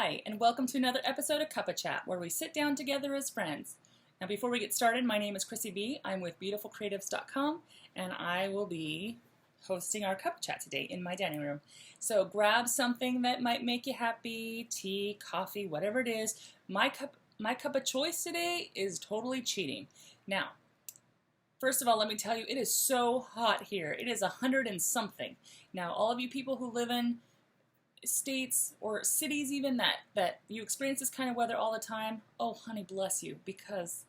Hi, and welcome to another episode of Cuppa Chat, where we sit down together as friends. Now, before we get started, my name is Chrissie B. I'm with beautifulcreatives.com, and I will be hosting our Cuppa Chat today in my dining room. So grab something that might make you happy, tea, coffee, whatever it is. My cup of choice today is totally cheating. Now, first of all, let me tell you, it is so hot here. It is 100 and something. Now, all of you people who live in states or cities even that you experience this kind of weather all the time, oh honey bless you, because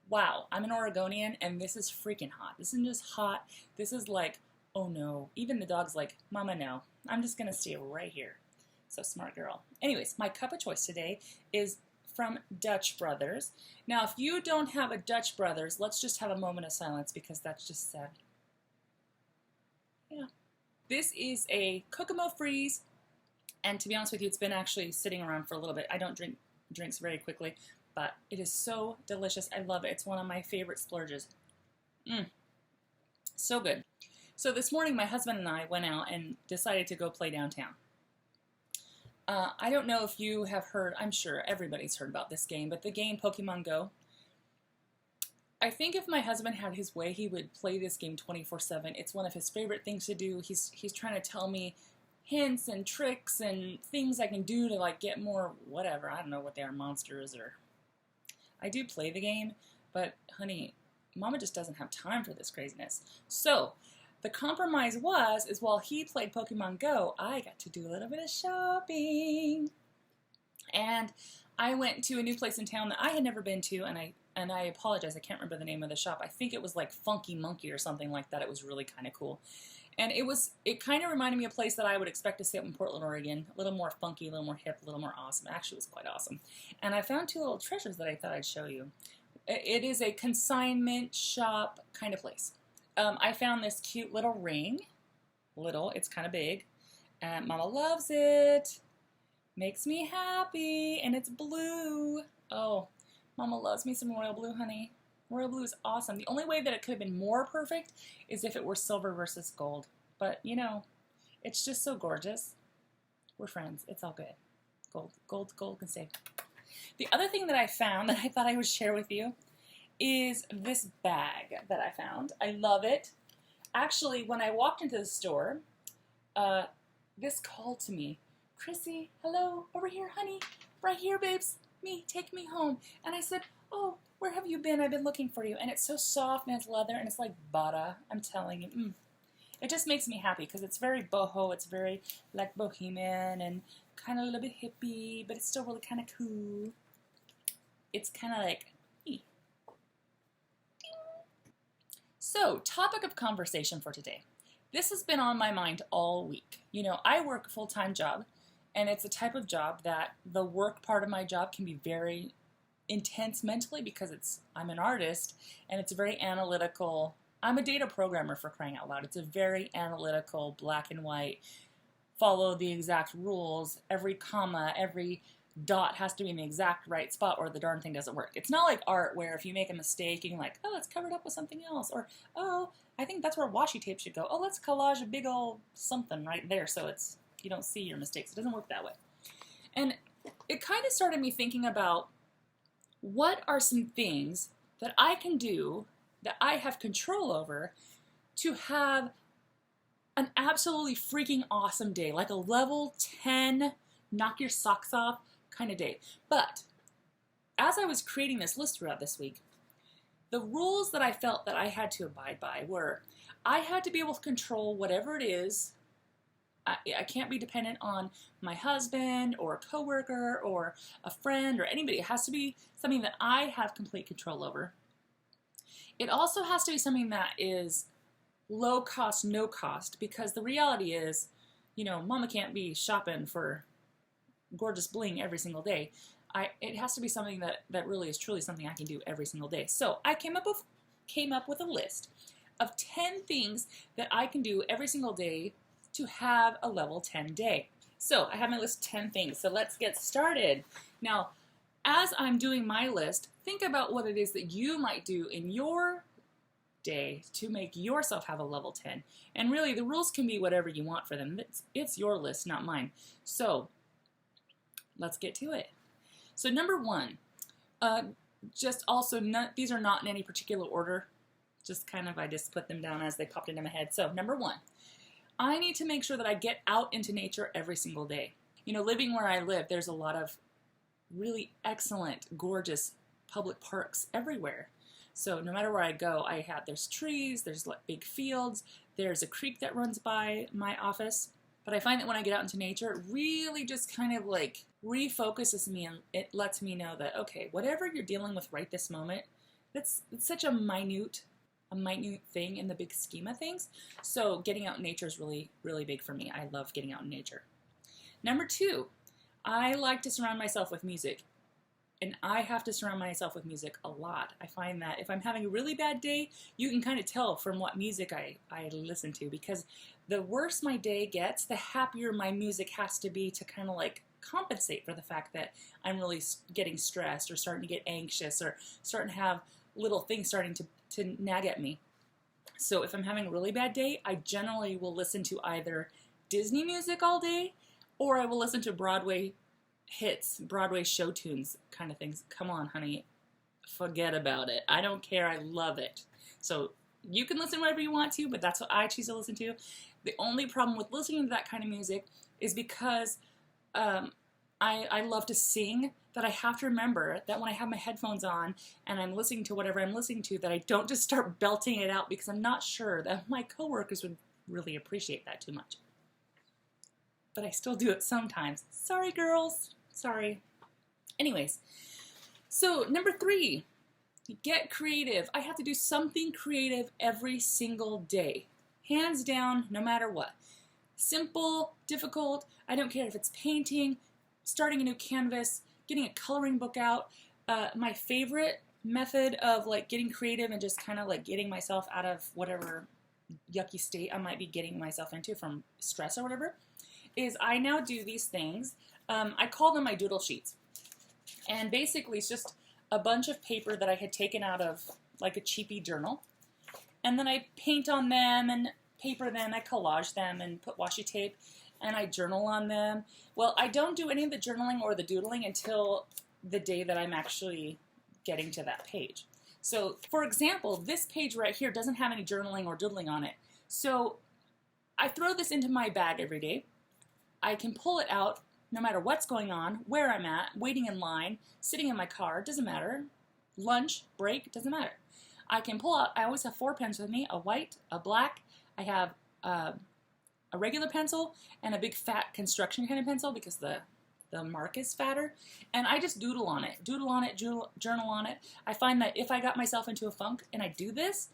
wow, I'm an Oregonian and this is freaking hot. This isn't just hot, this is like, oh no. Even the dog's like, mama no, I'm just gonna stay right here. So smart girl. Anyways, my cup of choice today is from Dutch Brothers. Now if you don't have a Dutch Brothers, let's just have a moment of silence because that's just sad. Yeah. This is a Kokomo Freeze. And to be honest with you, it's been actually sitting around for a little bit. I don't drink drinks very quickly, but it is so delicious. I love it. It's one of my favorite splurges. So good. So this morning, my husband and I went out and decided to go play downtown. I don't know if you have heard, I'm sure everybody's heard about this game, but the game Pokemon Go. I think if my husband had his way, he would play this game 24/7. It's one of his favorite things to do. He's trying to tell me hints and tricks and things I can do to like get more whatever. I don't know what they are, monsters or... I do play the game, but honey, mama just doesn't have time for this craziness. So the compromise is while he played Pokemon Go, I got to do a little bit of shopping. And I went to a new place in town that I had never been to, and I apologize, I can't remember the name of the shop. I think it was like Funky Monkey or something like that. It was really kind of cool. And it kind of reminded me of a place that I would expect to see up in Portland, Oregon. A little more funky, a little more hip, a little more awesome. Actually, it was quite awesome. And I found two little treasures that I thought I'd show you. It is a consignment shop kind of place. I found this cute little ring. It's kind of big. And Mama loves it. Makes me happy. And it's blue. Oh, Mama loves me some royal blue, honey. Royal blue is awesome. The only way that it could have been more perfect is if it were silver versus gold. But, you know, it's just so gorgeous. We're friends. It's all good. Gold can save. The other thing that I found that I thought I would share with you is this bag that I found. I love it. Actually, when I walked into the store, this called to me. Chrissy, hello, over here, honey. Right here, babes. Me, take me home. And I said, oh, where have you been? I've been looking for you. And it's so soft and it's leather and it's like butter. I'm telling you. It just makes me happy because it's very boho. It's very like bohemian and kind of a little bit hippie, but it's still really kind of cool. It's kind of like, ee. So, topic of conversation for today. This has been on my mind all week. You know, I work a full-time job, and it's a type of job that the work part of my job can be very intense mentally because I'm an artist and it's very analytical. I'm a data programmer, for crying out loud. It's a very analytical, black and white, follow the exact rules. Every comma, every dot has to be in the exact right spot or the darn thing doesn't work. It's not like art where if you make a mistake, you can like, oh, it's covered up with something else. Or, oh, I think that's where washi tape should go. Oh, let's collage a big old something right there so you don't see your mistakes. It doesn't work that way. And it kind of started me thinking about what are some things that I can do that I have control over to have an absolutely freaking awesome day, like a level 10, knock your socks off kind of day. But as I was creating this list throughout this week, the rules that I felt that I had to abide by were I had to be able to control whatever it is. I can't be dependent on my husband or a coworker or a friend or anybody. It has to be something that I have complete control over. It also has to be something that is low cost, no cost, because the reality is, you know, mama can't be shopping for gorgeous bling every single day. It has to be something that really is truly something I can do every single day. So I came up with a list of 10 things that I can do every single day to have a level 10 day. So I have my list of 10 things. So let's get started. Now, as I'm doing my list, think about what it is that you might do in your day to make yourself have a level 10. And really, the rules can be whatever you want for them. It's your list, not mine. So let's get to it. So number one, just also, these are not in any particular order. Just kind of, I just put them down as they popped into my head. So number one, I need to make sure that I get out into nature every single day. You know, living where I live, there's a lot of really excellent, gorgeous public parks everywhere. So no matter where I go, there's trees, there's big fields, there's a creek that runs by my office. But I find that when I get out into nature, it really just kind of like refocuses me, and it lets me know that, okay, whatever you're dealing with right this moment, it's such a minute thing in the big scheme of things. So getting out in nature is really, really big for me. I love getting out in nature. Number two, I like to surround myself with music. And I have to surround myself with music a lot. I find that if I'm having a really bad day, you can kind of tell from what music I listen to, because the worse my day gets, the happier my music has to be to kind of like compensate for the fact that I'm really getting stressed or starting to get anxious or starting to have little things starting to nag at me. So if I'm having a really bad day, I generally will listen to either Disney music all day, or I will listen to Broadway hits, Broadway show tunes kind of things. Come on, honey, forget about it. I don't care. I love it. So you can listen whatever you want to, but that's what I choose to listen to. The only problem with listening to that kind of music is because I love to sing, that I have to remember that when I have my headphones on and I'm listening to whatever I'm listening to, that I don't just start belting it out, because I'm not sure that my coworkers would really appreciate that too much. But I still do it sometimes. Sorry, girls. Sorry. Anyways, so number three, get creative. I have to do something creative every single day. Hands down, no matter what. Simple, difficult, I don't care if it's painting, starting a new canvas, getting a coloring book out. My favorite method of like getting creative and just kind of like getting myself out of whatever yucky state I might be getting myself into from stress or whatever, is I now do these things. I call them my doodle sheets. And basically it's just a bunch of paper that I had taken out of like a cheapy journal. And then I paint on them and paper them, I collage them and put washi tape, and I journal on them. Well, I don't do any of the journaling or the doodling until the day that I'm actually getting to that page. So, for example, this page right here doesn't have any journaling or doodling on it. So I throw this into my bag every day. I can pull it out no matter what's going on, where I'm at, waiting in line, sitting in my car, doesn't matter. Lunch, break, doesn't matter. I can pull out, I always have 4 pens with me, a white, a black, I have a regular pencil, and a big fat construction kind of pencil because the mark is fatter, and I just doodle on it, journal on it. I find that if I got myself into a funk and I do this,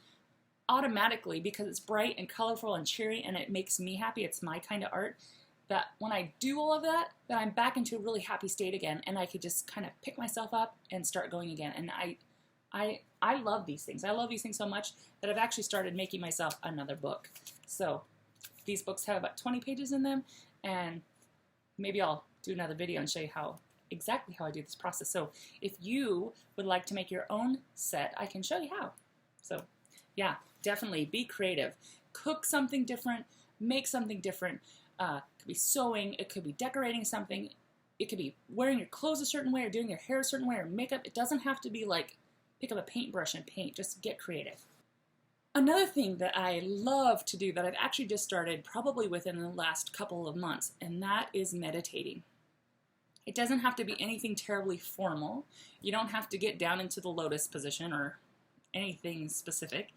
automatically, because it's bright and colorful and cheery and it makes me happy, it's my kind of art, that when I do all of that, then I'm back into a really happy state again, and I could just kind of pick myself up and start going again. And I love these things. I love these things so much that I've actually started making myself another book. So these books have about 20 pages in them, and maybe I'll do another video and show you exactly how I do this process. So if you would like to make your own set, I can show you how. So yeah, definitely be creative. Cook something different, make something different. It could be sewing, it could be decorating something, it could be wearing your clothes a certain way or doing your hair a certain way or makeup. It doesn't have to be like pick up a paintbrush and paint. Just get creative. Another thing that I love to do that I've actually just started probably within the last couple of months, and that is meditating. It doesn't have to be anything terribly formal. You don't have to get down into the lotus position or anything specific.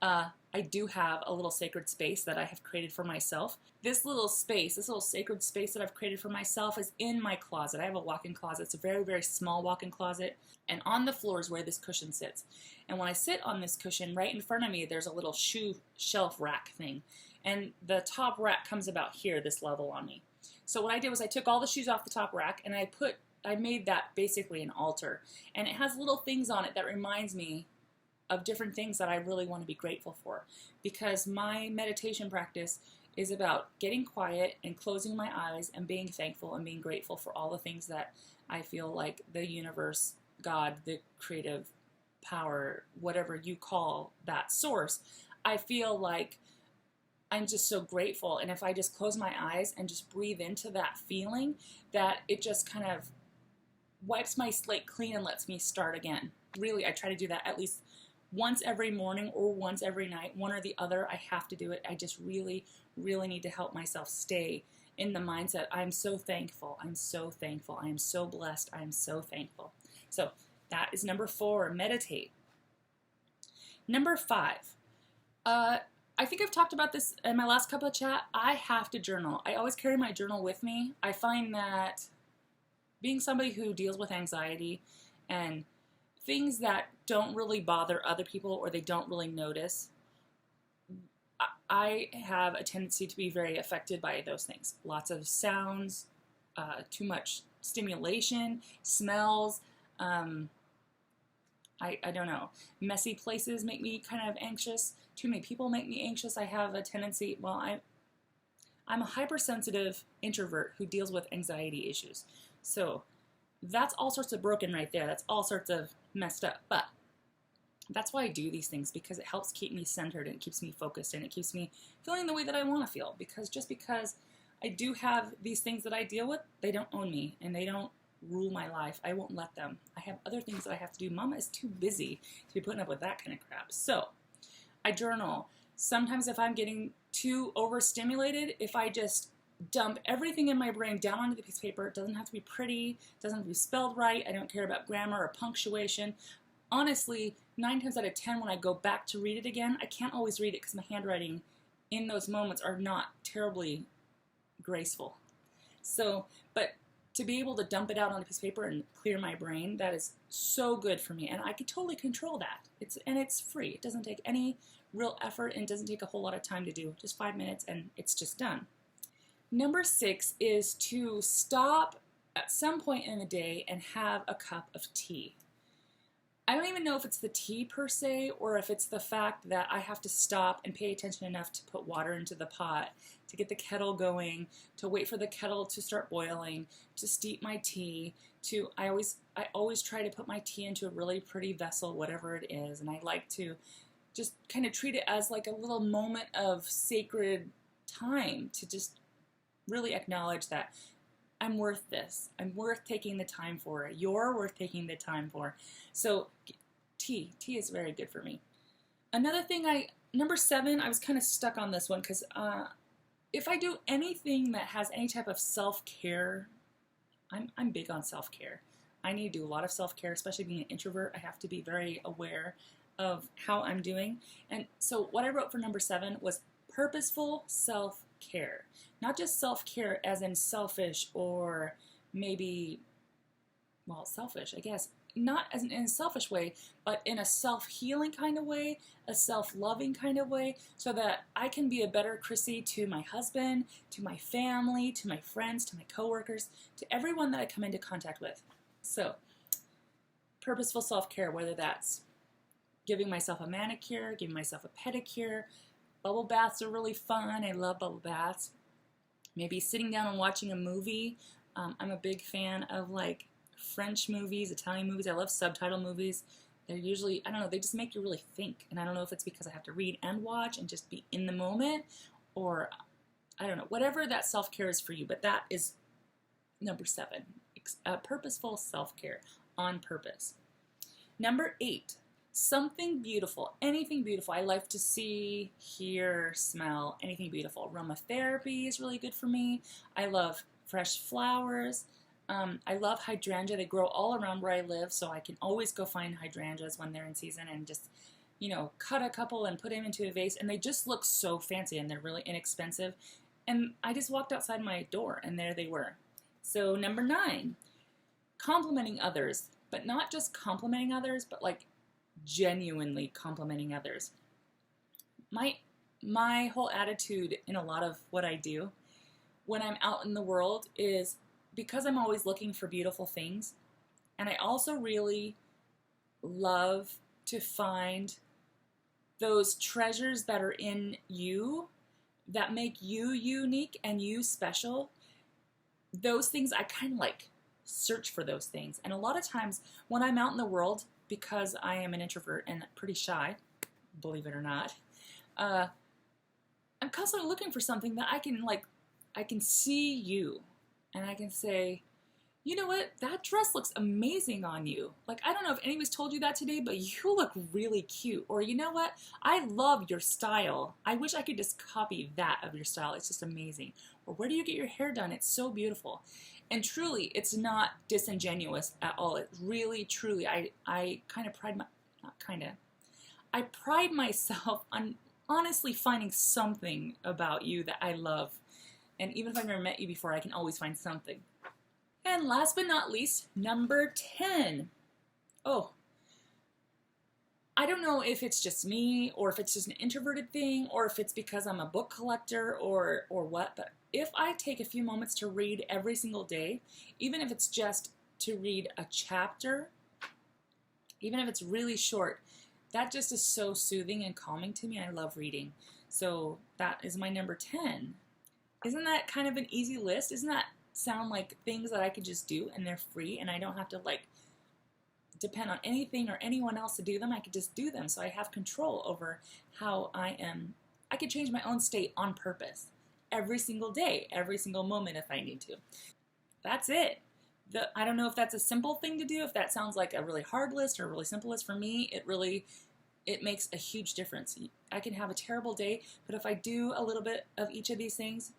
I do have a little sacred space that I have created for myself. This little sacred space that I've created for myself is in my closet. I have a walk-in closet. It's a very, very small walk-in closet. And on the floor is where this cushion sits. And when I sit on this cushion, right in front of me, there's a little shoe shelf rack thing. And the top rack comes about here, this level on me. So what I did was I took all the shoes off the top rack and I made that basically an altar. And it has little things on it that reminds me of different things that I really want to be grateful for, because my meditation practice is about getting quiet and closing my eyes and being thankful and being grateful for all the things that I feel like the universe, God, the creative power, whatever you call that source, I feel like I'm just so grateful. And if I just close my eyes and just breathe into that feeling, that it just kind of wipes my slate clean and lets me start again. Really, I try to do that at least once every morning or once every night, one or the other. I have to do it. I just really, really need to help myself stay in the mindset. I'm so thankful. I'm so thankful. I am so blessed. I am so thankful. So that is number 4, meditate. Number 5, I think I've talked about this in my last Cuppa Chat. I have to journal. I always carry my journal with me. I find that being somebody who deals with anxiety and things that don't really bother other people or they don't really notice, I have a tendency to be very affected by those things. Lots of sounds, too much stimulation, smells, I don't know. Messy places make me kind of anxious. Too many people make me anxious. I have a tendency, well, I'm a hypersensitive introvert who deals with anxiety issues. So that's all sorts of broken right there. That's all sorts of messed up. But that's why I do these things, because it helps keep me centered and it keeps me focused and it keeps me feeling the way that I want to feel. Because just because I do have these things that I deal with, they don't own me and they don't rule my life. I won't let them. I have other things that I have to do. Mama is too busy to be putting up with that kind of crap. So I journal. Sometimes if I'm getting too overstimulated, if I just dump everything in my brain down onto the piece of paper, it doesn't have to be pretty, it doesn't have to be spelled right, I don't care about grammar or punctuation. Honestly, 9 times out of 10 when I go back to read it again, I can't always read it because my handwriting in those moments are not terribly graceful. So, but to be able to dump it out on a piece of paper and clear my brain, that is so good for me. And I can totally control that. It's free. It doesn't take any real effort and it doesn't take a whole lot of time to do. Just 5 minutes and it's just done. Number 6 is to stop at some point in the day and have a cup of tea. I don't even know if it's the tea per se or if it's the fact that I have to stop and pay attention enough to put water into the pot, to get the kettle going, to wait for the kettle to start boiling, to steep my tea, I always try to put my tea into a really pretty vessel, whatever it is, and I like to just kind of treat it as like a little moment of sacred time to just really acknowledge that I'm worth this. I'm worth taking the time for. You're worth taking the time for. So tea is very good for me. Another thing, number 7, I was kind of stuck on this one because if I do anything that has any type of self-care, I'm big on self-care. I need to do a lot of self-care, especially being an introvert. I have to be very aware of how I'm doing. And so what I wrote for number 7 was purposeful self-care. Not just self-care as in selfish or maybe, well, selfish, I guess. Not as in a selfish way, but in a self-healing kind of way, a self-loving kind of way, so that I can be a better Chrissy to my husband, to my family, to my friends, to my coworkers, to everyone that I come into contact with. So, purposeful self-care, whether that's giving myself a manicure, giving myself a pedicure. Bubble baths are really fun. I love bubble baths. Maybe sitting down and watching a movie. I'm a big fan of like French movies, Italian movies. I love subtitle movies. They're usually, I don't know, they just make you really think. And I don't know if it's because I have to read and watch and just be in the moment, or I don't know, whatever that self-care is for you. But that is number 7, purposeful self-care on purpose. Number 8, something beautiful, anything beautiful. I like to see, hear, smell, anything beautiful. Aromatherapy is really good for me. I love fresh flowers. I love hydrangea. They grow all around where I live, so I can always go find hydrangeas when they're in season and just, cut a couple and put them into a vase. And they just look so fancy and they're really inexpensive. And I just walked outside my door and there they were. So number 9, complimenting others, but not just complimenting others, but like genuinely complimenting others. My whole attitude in a lot of what I do when I'm out in the world is because I'm always looking for beautiful things, and I also really love to find those treasures that are in you that make you unique and you special. Those things, I kind of like search for those things. And a lot of times when I'm out in the world, because I am an introvert and pretty shy, believe it or not, I'm I'm constantly looking for something that I can see you and I can say, you know what, that dress looks amazing on you. Like, I don't know if anybody's told you that today, but you look really cute. Or, you know what, I love your style. I wish I could just copy that of your style. It's just amazing. Or, where do you get your hair done? It's so beautiful. And truly, it's not disingenuous at all. It really, truly, I kind of pride my, not kind of, I pride myself on honestly finding something about you that I love. And even if I've never met you before, I can always find something. And last but not least, number 10. Oh, I don't know if it's just me or if it's just an introverted thing or if it's because I'm a book collector or what, but if I take a few moments to read every single day, even if it's just to read a chapter, even if it's really short, that just is so soothing and calming to me. I love reading. So that is my number 10. Isn't that kind of an easy list? Isn't that sound like things that I could just do and they're free and I don't have to like depend on anything or anyone else to do them? I could just do them, so I have control over how I am. I could change my own state on purpose every single day, every single moment if I need to. That's it. I don't know if that's a simple thing to do, if that sounds like a really hard list or a really simple list. For me, it makes a huge difference. I can have a terrible day, but if I do a little bit of each of these things,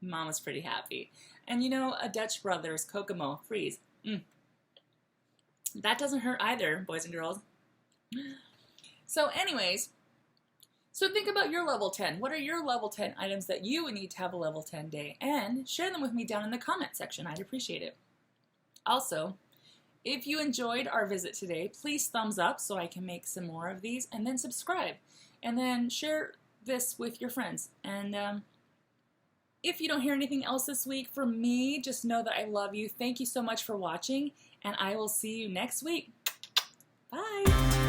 Mama's pretty happy. And you know, a Dutch Brothers Kokomo freeze. That doesn't hurt either, boys and girls. So anyways, so think about your level 10. What are your level 10 items that you would need to have a level 10 day? And share them with me down in the comment section. I'd appreciate it. Also, if you enjoyed our visit today, please thumbs up so I can make some more of these, and then subscribe. And then share this with your friends. And if you don't hear anything else this week from me, just know that I love you. Thank you so much for watching, and I will see you next week. Bye.